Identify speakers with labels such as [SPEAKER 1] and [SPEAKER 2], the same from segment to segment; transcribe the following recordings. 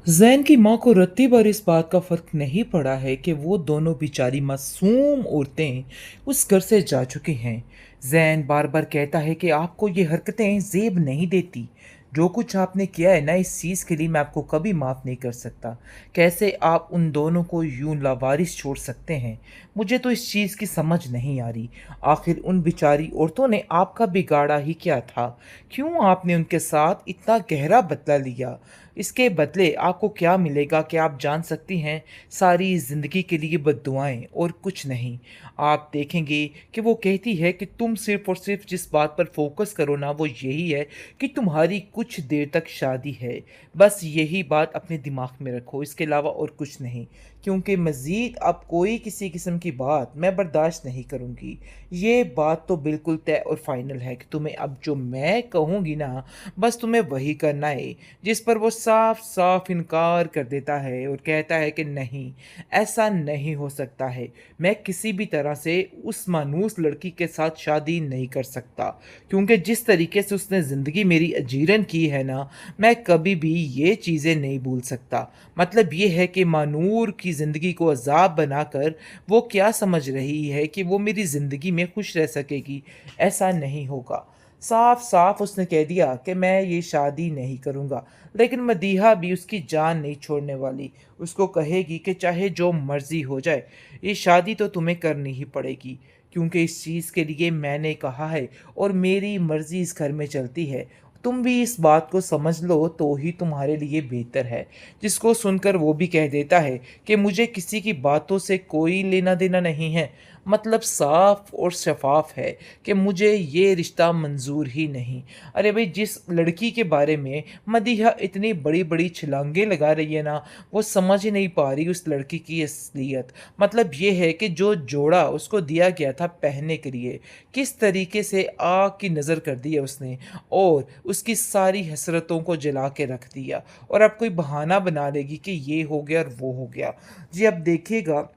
[SPEAKER 1] ज़ैन की माँ को रत्ती भर इस बात का फ़र्क नहीं पड़ा है कि वो दोनों बेचारी मासूम औरतें उस घर से जा चुकी हैं। ज़ैन बार-बार कहता है कि आपको ये हरकतें ज़ेब नहीं देती। जो कुछ आपने किया है ना, इस चीज़ के लिए मैं आपको कभी माफ़ नहीं कर सकता। कैसे आप उन दोनों को यूँ लावारिस छोड़ सकते हैं? मुझे तो इस चीज़ की समझ नहीं आ रही। आखिर उन बेचारी औरतों ने आपका बिगाड़ा ही क्या था? क्यों आपने उनके साथ इतना गहरा बदला लिया? इसके बदले आपको क्या मिलेगा कि आप जान सकती हैं, सारी ज़िंदगी के लिए बद्दुआएँ और कुछ नहीं। आप देखेंगे कि वो कहती है कि तुम सिर्फ़ और सिर्फ़ जिस बात पर फ़ोकस करो ना, वो यही है कि तुम्हारी कुछ देर तक शादी है। बस यही बात अपने दिमाग में रखो, इसके अलावा और कुछ नहीं। क्योंकि मज़ीद अब कोई किसी किस्म की बात मैं बर्दाश्त नहीं करूँगी। ये बात तो बिल्कुल तय और फ़ाइनल है कि तुम्हें अब जो मैं कहूँगी ना, बस तुम्हें वही करना है। जिस पर वो साफ-साफ इनकार कर देता है और कहता है कि नहीं, ऐसा नहीं हो सकता है। मैं किसी भी तरह से उस मानूस लड़की के साथ शादी नहीं कर सकता, क्योंकि जिस तरीके से उसने ज़िंदगी मेरी अजीरन की है ना, मैं कभी भी ये चीज़ें नहीं भूल सकता। मतलब ये है कि मानूर की ज़िंदगी को अज़ाब बनाकर वो क्या समझ रही है कि वो मेरी ज़िंदगी में खुश रह सकेगी, ऐसा नहीं होगा। साफ-साफ उसने कह दिया कि मैं ये शादी नहीं करूँगा। लेकिन मदीहा भी उसकी जान नहीं छोड़ने वाली। उसको कहेगी कि चाहे जो मर्ज़ी हो जाए, ये शादी तो तुम्हें करनी ही पड़ेगी, क्योंकि इस चीज़ के लिए मैंने कहा है और मेरी मर्ज़ी इस घर में चलती है। तुम भी इस बात को समझ लो तो ही तुम्हारे लिए बेहतर है। जिसको सुनकर वो भी कह देता है कि मुझे किसी की बातों से कोई लेना-देना नहीं है। मतलब साफ़ और शफ़ाफ़ है कि मुझे ये रिश्ता मंज़ूर ही नहीं। अरे भई, जिस लड़की के बारे में मदीहा इतनी बड़ी-बड़ी छलांगे लगा रही है ना, वो समझ ही नहीं पा रही उस लड़की की असलियत। मतलब ये है कि जो जोड़ा उसको दिया गया था पहनने के लिए, किस तरीके से आग की नज़र कर दी है उसने और उसकी सारी हसरतों को जला के रख दिया और अब कोई बहाना बना लेगी कि ये हो गया और वो हो गया। जी, अब देखिएगा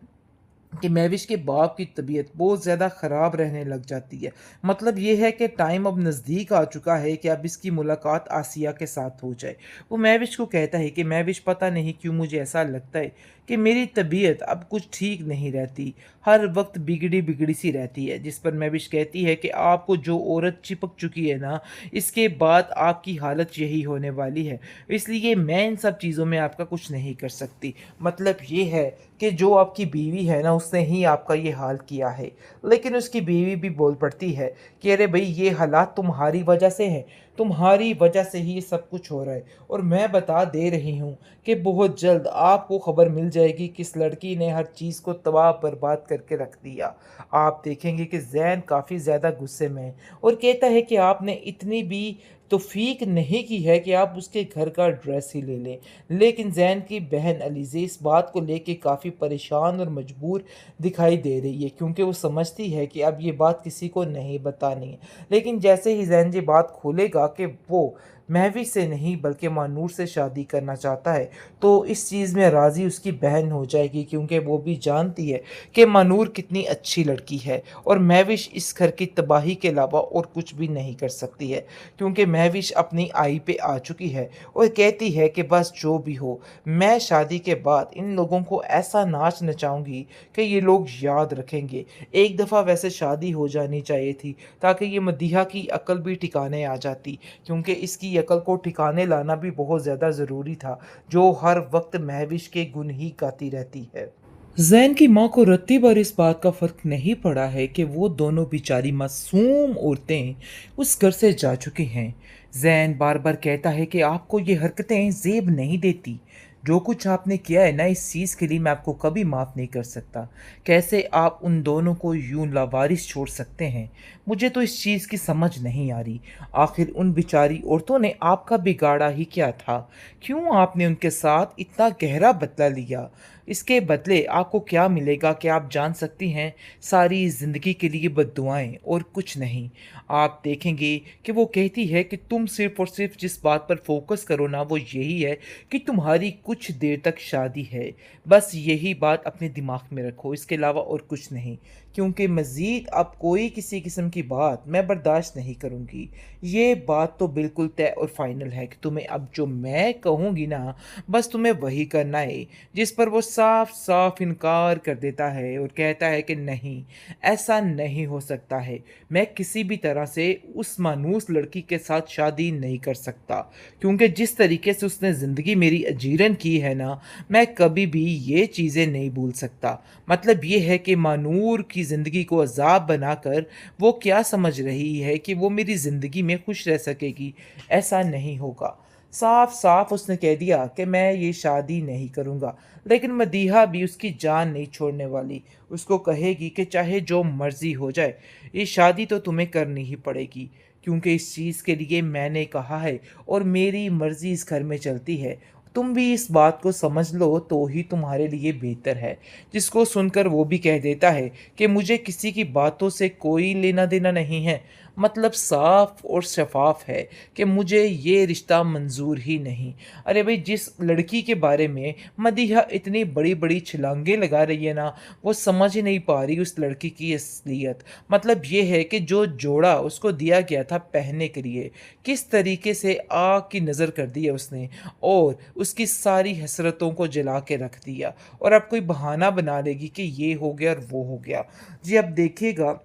[SPEAKER 1] कि महविश के बाप की तबीयत बहुत ज़्यादा ख़राब रहने लग जाती है। मतलब ये है कि टाइम अब नज़दीक आ चुका है कि अब इसकी मुलाकात आसिया के साथ हो जाए। वो महविश को कहता है कि महविश, पता नहीं क्यों मुझे ऐसा लगता है कि मेरी तबीयत अब कुछ ठीक नहीं रहती। हर वक़्त बिगड़ी-बिगड़ी सी रहती है। जिस पर महविश कहती है कि आपको जो औरत चिपक चुकी है ना, इसके बाद आपकी हालत यही होने वाली है। इसलिए मैं इन सब चीज़ों में आपका कुछ नहीं कर सकती। मतलब ये है कि जो आपकी बीवी है ना, उसने ही आपका ये हाल किया है। लेकिन उसकी बीवी भी बोल पड़ती है कि अरे भई, ये हालात तुम्हारी वजह से हैं, तुम्हारी वजह से ही ये सब कुछ हो रहा है और मैं बता दे रही हूँ कि बहुत जल्द आपको खबर मिल जाएगी कि इस लड़की ने हर चीज़ को तबाह बर्बाद करके रख दिया। आप देखेंगे कि ज़ैन काफ़ी ज़्यादा गुस्से में है और कहता है कि आपने इतनी भी तौफ़ीक नहीं की है कि आप उसके घर का ड्रेस ही ले लें। लेकिन ज़ैन की बहन अलीज़े इस बात को लेके काफ़ी परेशान और मजबूर दिखाई दे रही है, क्योंकि वो समझती है कि अब ये बात किसी को नहीं बतानी है। लेकिन जैसे ही ज़ैन ये बात खोलेगा कि वो महवी से नहीं बल्कि मानूर से शादी करना चाहता है, तो इस चीज़ में राज़ी उसकी बहन हो जाएगी, क्योंकि वो भी जानती है कि मानूर कितनी अच्छी लड़की है और महविश इस घर की तबाही के अलावा और कुछ भी नहीं कर सकती है, क्योंकि महविश अपनी आई पे आ चुकी है और कहती है कि बस जो भी हो, मैं शादी के बाद इन लोगों को ऐसा नाच नचाऊँगी कि ये लोग याद रखेंगे। एक दफ़ा वैसे शादी हो जानी चाहिए थी, ताकि ये मदीहा की अक्ल भी ठिकाने आ जाती, क्योंकि इसकी अक्ल को ठिकाने लाना भी बहुत ज़्यादा ज़रूरी था, जो हर वक़्त महविश के गुण ही गाती रहती है। ज़ैन की माँ को रत्ती भर इस बात का फ़र्क नहीं पड़ा है कि वो दोनों बेचारी मासूम औरतें उस घर से जा चुकी हैं। ज़ैन बार-बार कहता है कि आपको ये हरकतें ज़ेब नहीं देती। जो कुछ आपने किया है ना, इस चीज़ के लिए मैं आपको कभी माफ़ नहीं कर सकता। कैसे आप उन दोनों को यूँ लावारिस छोड़ सकते हैं? मुझे तो इस चीज़ की समझ नहीं आ रही। आखिर उन बेचारी औरतों ने आपका बिगाड़ा ही क्या था? क्यों आपने उनके साथ इतना गहरा बदला लिया? इसके बदले आपको क्या मिलेगा कि आप जान सकती हैं, सारी ज़िंदगी के लिए बद्दुआएँ और कुछ नहीं। आप देखेंगे कि वो कहती है कि तुम सिर्फ़ और सिर्फ़ जिस बात पर फ़ोकस करो ना, वो यही है कि तुम्हारी कुछ देर तक शादी है। बस यही बात अपने दिमाग में रखो, इसके अलावा और कुछ नहीं। क्योंकि मज़ीद अब कोई किसी किस्म की बात मैं बर्दाश्त नहीं करूँगी। ये बात तो बिल्कुल तय और फ़ाइनल है कि तुम्हें अब जो मैं कहूँगी ना, बस तुम्हें वही करना है। जिस पर वो साफ-साफ इनकार कर देता है और कहता है कि नहीं, ऐसा नहीं हो सकता है। मैं किसी भी तरह से उस मानूस लड़की के साथ शादी नहीं कर सकता, क्योंकि जिस तरीके से उसने ज़िंदगी मेरी अजीरन की है ना, मैं कभी भी ये चीज़ें नहीं भूल सकता। मतलब ये है कि मानूर की ज़िंदगी को अज़ाब बनाकर वो क्या समझ रही है कि वो मेरी ज़िंदगी में खुश रह सकेगी, ऐसा नहीं होगा। साफ-साफ उसने कह दिया कि मैं ये शादी नहीं करूँगा, लेकिन मदीहा भी उसकी जान नहीं छोड़ने वाली। उसको कहेगी कि चाहे जो मर्ज़ी हो जाए, ये शादी तो तुम्हें करनी ही पड़ेगी, क्योंकि इस चीज़ के लिए मैंने कहा है और मेरी मर्ज़ी इस घर में चलती है। तुम भी इस बात को समझ लो तो ही तुम्हारे लिए बेहतर है। जिसको सुनकर वो भी कह देता है कि मुझे किसी की बातों से कोई लेना-देना नहीं है। मतलब साफ़ और शफ़ाफ़ है कि मुझे ये रिश्ता मंज़ूर ही नहीं। अरे भई, जिस लड़की के बारे में मदीहा इतनी बड़ी-बड़ी छलांगे लगा रही है ना, वो समझ ही नहीं पा रही उस लड़की की असलियत। मतलब ये है कि जो जोड़ा उसको दिया गया था पहनने के लिए, किस तरीके से आग की नज़र कर दी है उसने और उसकी सारी हसरतों को जला के रख दिया और अब कोई बहाना बना लेगी कि ये हो गया और वो हो गया। जी, अब देखिएगा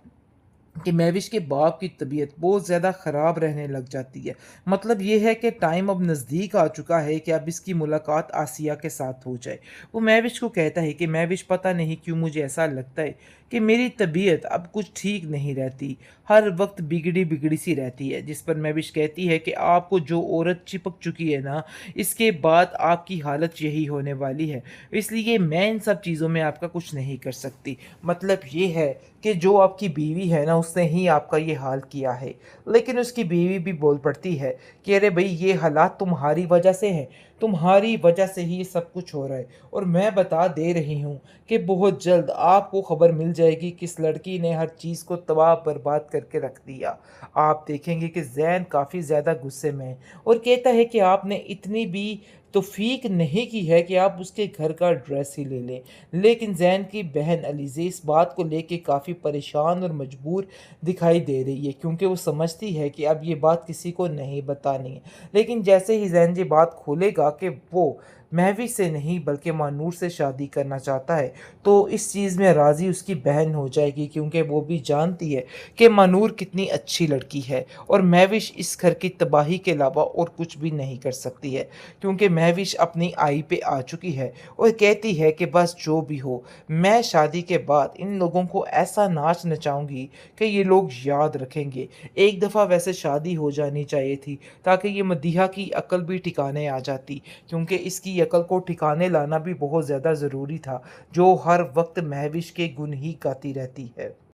[SPEAKER 1] कि महविश के बाप की तबीयत बहुत ज़्यादा ख़राब रहने लग जाती है। मतलब ये है कि टाइम अब नज़दीक आ चुका है कि अब इसकी मुलाकात आसिया के साथ हो जाए। वो महविश को कहता है कि महविश, पता नहीं क्यों मुझे ऐसा लगता है कि मेरी तबीयत अब कुछ ठीक नहीं रहती, हर वक़्त बिगड़ी-बिगड़ी सी रहती है। जिस पर महविश कहती है कि आपको जो औरत चिपक चुकी है ना, इसके बाद आपकी हालत यही होने वाली है। इसलिए मैं इन सब चीज़ों में आपका कुछ नहीं कर सकती। मतलब ये है कि जो आपकी बीवी है ना, उसने ही आपका ये हाल किया है। लेकिन उसकी बीवी भी बोल पड़ती है कि अरे भई, ये हालात तुम्हारी वजह से हैं, तुम्हारी वजह से ही ये सब कुछ हो रहा है और मैं बता दे रही हूँ कि बहुत जल्द आपको खबर मिल जाएगी कि इस लड़की ने हर चीज़ को तबाह बर्बाद करके रख दिया। आप देखेंगे कि ज़ैन काफ़ी ज़्यादा गुस्से में है और कहता है कि आपने इतनी भी तौफ़ीक नहीं की है कि आप उसके घर का ड्रेस ही ले लें। लेकिन ज़ैन की बहन अलीज़ा इस बात को लेके काफ़ी परेशान और मजबूर दिखाई दे रही है, क्योंकि वो समझती है कि अब ये बात किसी को नहीं बतानी है। लेकिन जैसे ही ज़ैन ये बात खोलेगा कि वो महवी से नहीं बल्कि मानूर से शादी करना चाहता है, तो इस चीज़ में राज़ी उसकी बहन हो जाएगी, क्योंकि वो भी जानती है कि मानूर कितनी अच्छी लड़की है और महविश इस घर की तबाही के अलावा और कुछ भी नहीं कर सकती है, क्योंकि महविश अपनी आई पे आ चुकी है और कहती है कि बस जो भी हो, मैं शादी के बाद इन लोगों को ऐसा नाच नचाऊंगी कि ये लोग याद रखेंगे। एक दफ़ा वैसे शादी हो जानी चाहिए थी, ताकि ये मदीहा की अक्ल भी ठिकाने आ जाती, क्योंकि इसकी अक्ल को ठिकाने लाना भी बहुत ज़्यादा ज़रूरी था, जो हर वक्त महविश के गुण ही गाती रहती है।